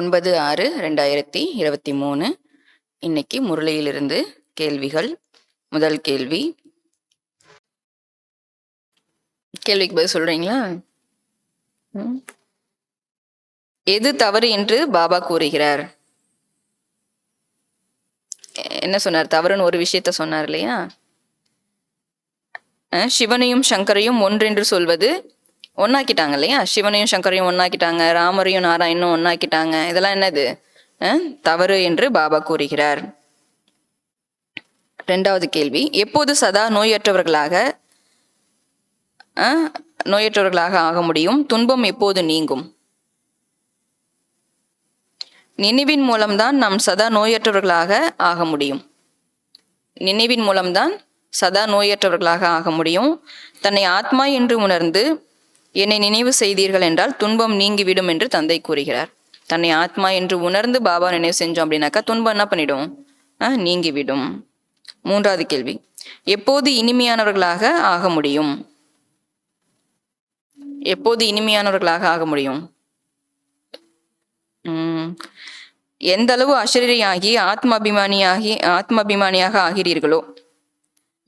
9/6/2023 இன்னைக்கு முரளியிலிருந்து கேள்விகள். முதல் கேள்வி, கேள்விக்கு பதில் சொல்றீங்களா? எது தவறு என்று பாபா கூறுகிறார்? என்ன சொன்னார்? தவறுன்னு ஒரு விஷயத்த சொன்னார் இல்லையா? சிவனையும் சங்கரையும் ஒன்றென்று சொல்வது ஒன்னாக்கிட்டாங்க இல்லையா? சிவனையும் சங்கரையும் ஒன்னாக்கிட்டாங்க, ராமரையும் நாராயணனும் ஒன்னாக்கிட்டாங்க. இதெல்லாம் என்னது? தவறு என்று பாபா கூறுகிறார். இரண்டாவது கேள்வி, எப்போது சதா நோயற்றவர்களாக ஆக முடியும்? துன்பம் எப்போது நீங்கும்? நினைவின் மூலம்தான் நாம் சதா நோயற்றவர்களாக ஆக முடியும். நினைவின் மூலம்தான் சதா நோயற்றவர்களாக ஆக முடியும். தன்னை ஆத்மா என்று உணர்ந்து என்னை நினைவு செய்தீர்கள் என்றால் துன்பம் நீங்கிவிடும் என்று தந்தை கூறுகிறார். தன்னை ஆத்மா என்று உணர்ந்து பாபா நினைவு செஞ்சோம் அப்படின்னாக்கா துன்பம் என்ன பண்ணிடும்? நீங்கிவிடும். மூன்றாவது கேள்வி, எப்போது இனிமையானவர்களாக ஆக முடியும்? எப்போது இனிமையானவர்களாக ஆக முடியும்? எந்த அளவு அசரீரியாகி ஆத்மாபிமானியாக ஆகிறீர்களோ,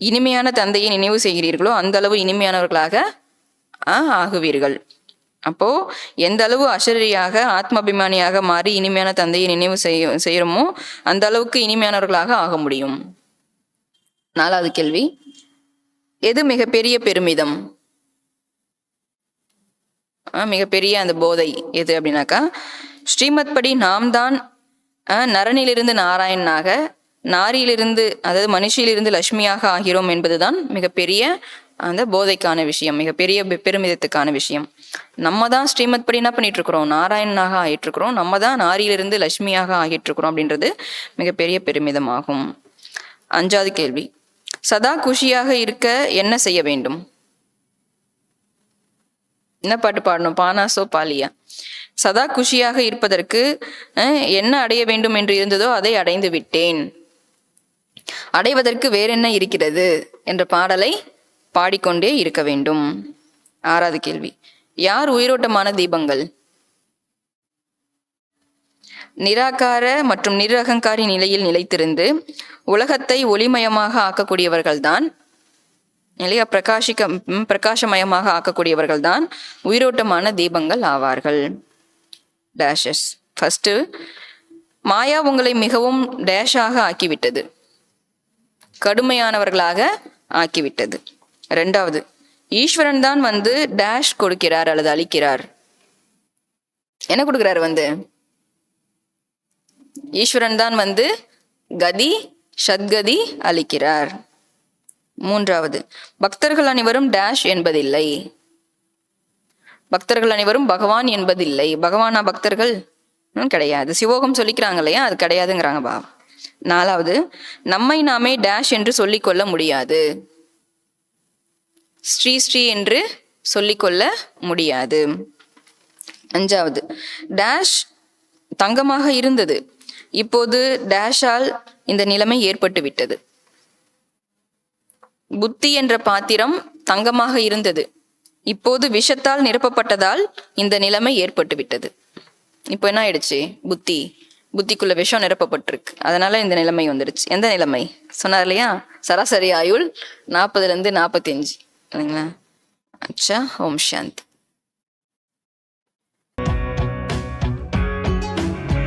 இனிமையான தந்தையை நினைவு செய்கிறீர்களோ அந்த அளவு இனிமையானவர்களாக ஆகுவீர்கள். அப்போ எந்த அளவு அசரீரியாக ஆத்மாபிமானியாக மாறி இனிமையான தந்தையை நினைவு செய்யறோமோ அந்த அளவுக்கு இனிமையானவர்களாக ஆக முடியும். நாலாவது கேள்வி, எது மிகப்பெரிய பெருமிதம்? மிகப்பெரிய அந்த போதை எது அப்படின்னாக்கா, ஸ்ரீமத் படி நாம் தான் நரனிலிருந்து நாராயணனாக, நாரியிலிருந்து அதாவது மனுஷியிலிருந்து லட்சுமியாக ஆகிறோம் என்பதுதான் மிகப்பெரிய அந்த போதைக்கான விஷயம், மிகப்பெரிய பெருமிதத்துக்கான விஷயம். நம்ம தான் ஸ்ரீமத் படி என்ன பண்ணிட்டு இருக்கிறோம்? நாராயணனாக ஆகிட்டு இருக்கிறோம். நம்ம தான் நாரியிலிருந்து லட்சுமியாக ஆகிட்டு இருக்கிறோம் அப்படின்றது மிகப்பெரிய பெருமிதமாகும். அஞ்சாவது கேள்வி, சதா குஷியாக இருக்க என்ன செய்ய வேண்டும்? என்ன பாட்டு பாடணும்? பானாசோ பாலியா? சதா குஷியாக இருப்பதற்கு என்ன அடைய வேண்டும் என்று இருந்ததோ அதை அடைந்து விட்டேன், அடைவதற்கு வேறென்ன இருக்கிறது என்ற பாடலை பாடிக்கொண்டே இருக்க வேண்டும். ஆறாவது கேள்வி, யார் உயிரோட்டமான தீபங்கள்? நிராகார மற்றும் நிரகங்காரி நிலையில் நிலைத்திருந்து உலகத்தை ஒளிமயமாக ஆக்கக்கூடியவர்கள்தான் இல்லையா? பிரகாசமயமாக ஆக்கக்கூடியவர்கள்தான் உயிரோட்டமான தீபங்கள் ஆவார்கள். டேஷஸ். ஃபர்ஸ்ட், மாயா உங்களை மிகவும் டேஷாக ஆக்கிவிட்டது, கடுமையானவர்களாக ஆக்கிவிட்டது. ரெண்டாவது, ஈஸ்வரன் தான் வந்து டேஷ் கொடுக்கிறார் அல்லது அளிக்கிறார். என்ன கொடுக்கிறார்? ஈஸ்வரன் தான் வந்து கதி சத்கதி அளிக்கிறார். மூன்றாவது, பக்தர்கள் அனைவரும் டேஷ் என்பதில்லை, பக்தர்கள் அனைவரும் பகவான் என்பதில்லை. பகவானா பக்தர்கள்? கிடையாது. சிவோகம் சொல்லிக்கிறாங்க இல்லையா, அது கிடையாதுங்கிறாங்க பாபா. நாலாவது, நம்மை நாமே டேஷ் என்று சொல்லிக்கொள்ள முடியாது, ஸ்ரீ என்று சொல்லிக்கொள்ள முடியாது. அஞ்சாவது, டேஷ் தங்கமாக இருந்தது, இப்போது டேஷால் இந்த நிலைமை ஏற்பட்டு விட்டது. புத்தி என்ற பாத்திரம் தங்கமாக இருந்தது, இப்போது விஷத்தால் நிரப்பப்பட்டதால் இந்த நிலைமை ஏற்பட்டு விட்டது. இப்போ என்ன ஆயிடுச்சு? புத்திக்குள்ள விஷம் நிரப்பப்பட்டிருக்கு, அதனால இந்த நிலைமை வந்துடுச்சு. எந்த நிலைமை சொன்னார் இல்லையா? சராசரி ஆயுள் 40 to 45 இல்லைங்களா? அச்சா. ஓம் சாந்தி.